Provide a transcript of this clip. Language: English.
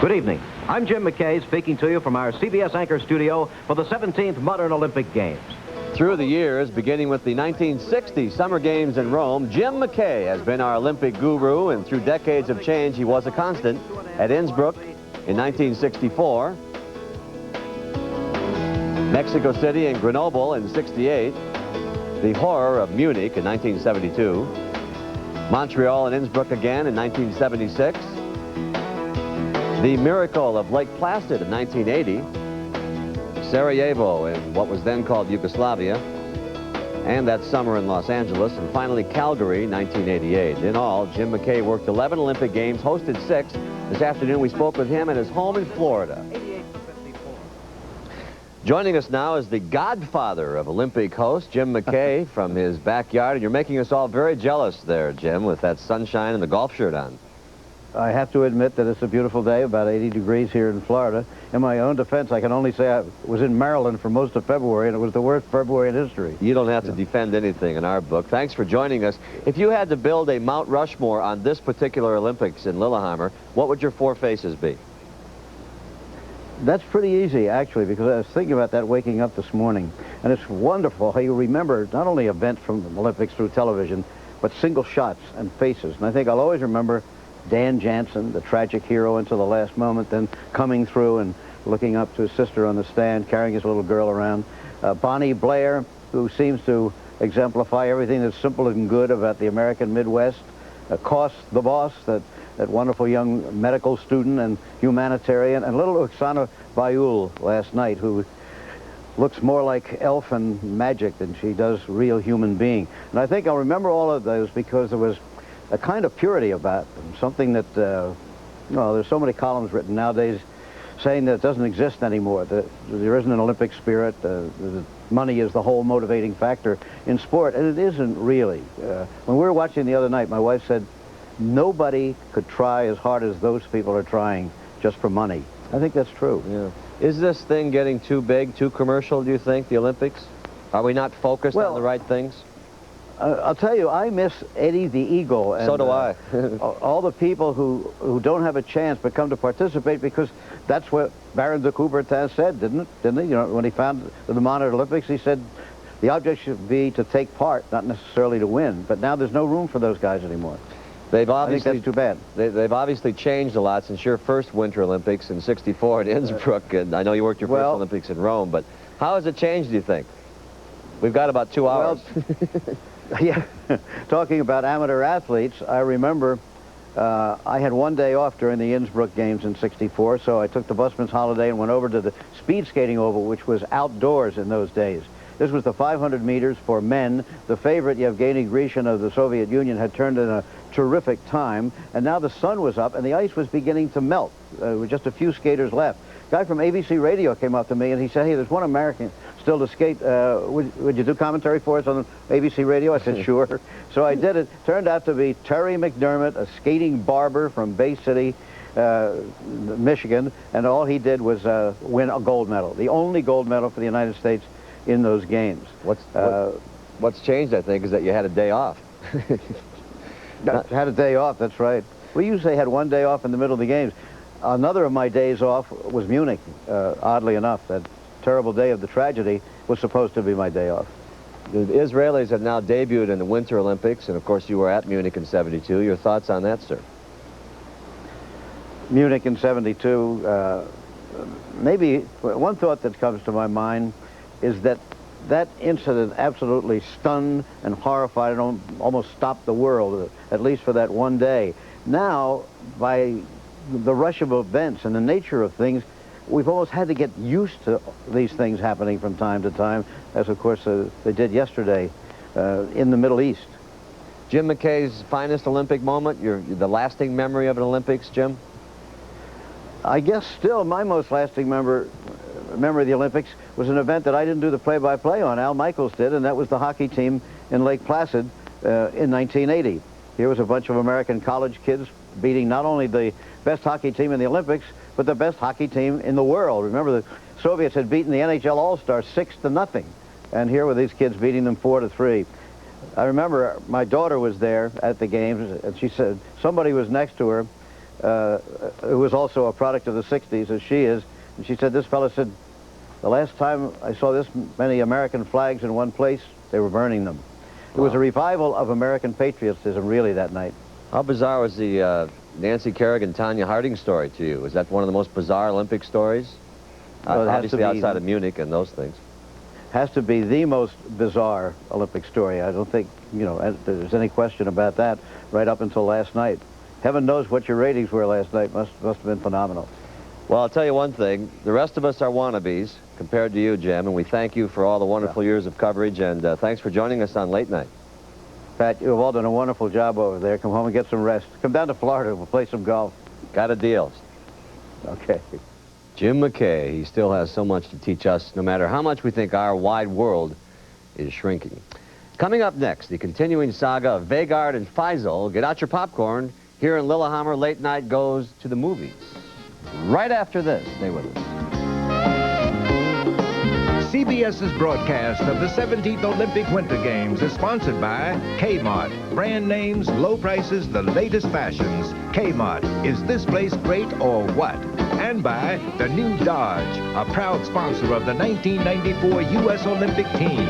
Good evening. I'm Jim McKay speaking to you from our CBS Anchor studio for the 17th Modern Olympic Games. Through the years, beginning with the 1960 Summer Games in Rome, Jim McKay has been our Olympic guru, and through decades of change, he was a constant. At Innsbruck in 1964, Mexico City and Grenoble in '68, the horror of Munich in 1972, Montreal and Innsbruck again in 1976, the miracle of Lake Placid in 1980, Sarajevo in what was then called Yugoslavia, and that summer in Los Angeles, and finally Calgary, 1988. In all, Jim McKay worked 11 Olympic Games, hosted 6. This afternoon we spoke with him at his home in Florida. Joining us now is the godfather of Olympic hosts, Jim McKay, from his backyard. And you're making us all very jealous there, Jim, with that sunshine and the golf shirt on. I have to admit that it's a beautiful day, about 80 degrees here in Florida. In my own defense, I can only say I was in Maryland for most of February, and it was the worst February in history. You don't have to defend anything in our book. Thanks for joining us. If you had to build a Mount Rushmore on this particular Olympics in Lillehammer, what would your 4 faces be? That's pretty easy, actually, because I was thinking about that waking up this morning. And it's wonderful how you remember not only events from the Olympics through television, but single shots and faces. And I think I'll always remember Dan Jansen, the tragic hero until the last moment, then coming through and looking up to his sister on the stand, carrying his little girl around. Bonnie Blair, who seems to exemplify everything that's simple and good about the American Midwest. Koss, the boss, that wonderful young medical student and humanitarian, and little Oksana Bayul last night, who looks more like elf and magic than she does real human being. And I think I'll remember all of those because there was a kind of purity about them, something that, there's so many columns written nowadays saying that it doesn't exist anymore, that there isn't an Olympic spirit, that money is the whole motivating factor in sport, and it isn't really. When we were watching the other night, my wife said, nobody could try as hard as those people are trying just for money. I think that's true. Yeah. Is this thing getting too big, too commercial, do you think, the Olympics? Are we not focused on the right things? I'll tell you, I miss Eddie the Eagle. And, so do I. all the people who don't have a chance but come to participate, because that's what Baron de Coubertin said, didn't he? You know, when he founded the modern Olympics, he said the object should be to take part, not necessarily to win. But now there's no room for those guys anymore. They've obviously, I think that's too bad. They've obviously changed a lot since your first Winter Olympics in '64 at Innsbruck, and I know you worked your first Olympics in Rome, but how has it changed, do you think? We've got about 2 hours. Yeah, talking about amateur athletes, I remember I had one day off during the Innsbruck Games in '64, so I took the busman's holiday and went over to the speed skating oval, which was outdoors in those days. This was the 500 meters for men. The favorite, Yevgeny Grishin of the Soviet Union, had turned in a terrific time, and now the sun was up and the ice was beginning to melt with just a few skaters left. A guy from ABC Radio came up to me and he said, hey, there's one American still to skate. Would you do commentary for us on ABC Radio? I said, sure. So I did it. Turned out to be Terry McDermott, a skating barber from Bay City, Michigan, and all he did was win a gold medal, the only gold medal for the United States in those games. What's changed, I think, is that you had a day off. Had a day off, that's right. We usually had one day off in the middle of the games. Another of my days off was Munich, oddly enough. That terrible day of the tragedy was supposed to be my day off. The Israelis have now debuted in the Winter Olympics, and of course you were at Munich in '72. Your thoughts on that, sir? Munich in '72, maybe one thought that comes to my mind is that that incident absolutely stunned and horrified and almost stopped the world, at least for that one day. Now, by the rush of events and the nature of things, we've almost had to get used to these things happening from time to time, as of course they did yesterday in the Middle East. Jim McKay's finest Olympic moment, the lasting memory of an Olympics, Jim? I guess still my most lasting memory of the Olympics was an event that I didn't do the play-by-play on. Al Michaels did, and that was the hockey team in Lake Placid in 1980. Here was a bunch of American college kids beating not only the best hockey team in the Olympics, but the best hockey team in the world. Remember, the Soviets had beaten the NHL All-Stars 6-0, and here were these kids beating them 4-3. I remember my daughter was there at the games, and she said somebody was next to her who was also a product of the 60s, as she is. And she said, this fellow said, the last time I saw this many American flags in one place, they were burning them. It was a revival of American patriotism, really, that night. How bizarre was the Nancy Kerrigan, Tanya Harding story to you? Is that one of the most bizarre Olympic stories? Well, obviously outside of Munich and those things. Has to be the most bizarre Olympic story. I don't think, you know, there's any question about that right up until last night. Heaven knows what your ratings were last night. Must have been phenomenal. Well, I'll tell you one thing. The rest of us are wannabes compared to you, Jim, and we thank you for all the wonderful years of coverage, and thanks for joining us on Late Night. Pat, you've all done a wonderful job over there. Come home and get some rest. Come down to Florida. We'll play some golf. Got a deal. Okay. Jim McKay, he still has so much to teach us, no matter how much we think our wide world is shrinking. Coming up next, the continuing saga of Vagard and Faisal. Get out your popcorn. Here in Lillehammer, Late Night goes to the movies. Right after this, stay with us. CBS's broadcast of the 17th Olympic Winter Games is sponsored by Kmart. Brand names, low prices, the latest fashions. Kmart. Is this place great or what? And by the new Dodge, a proud sponsor of the 1994 U.S. Olympic team.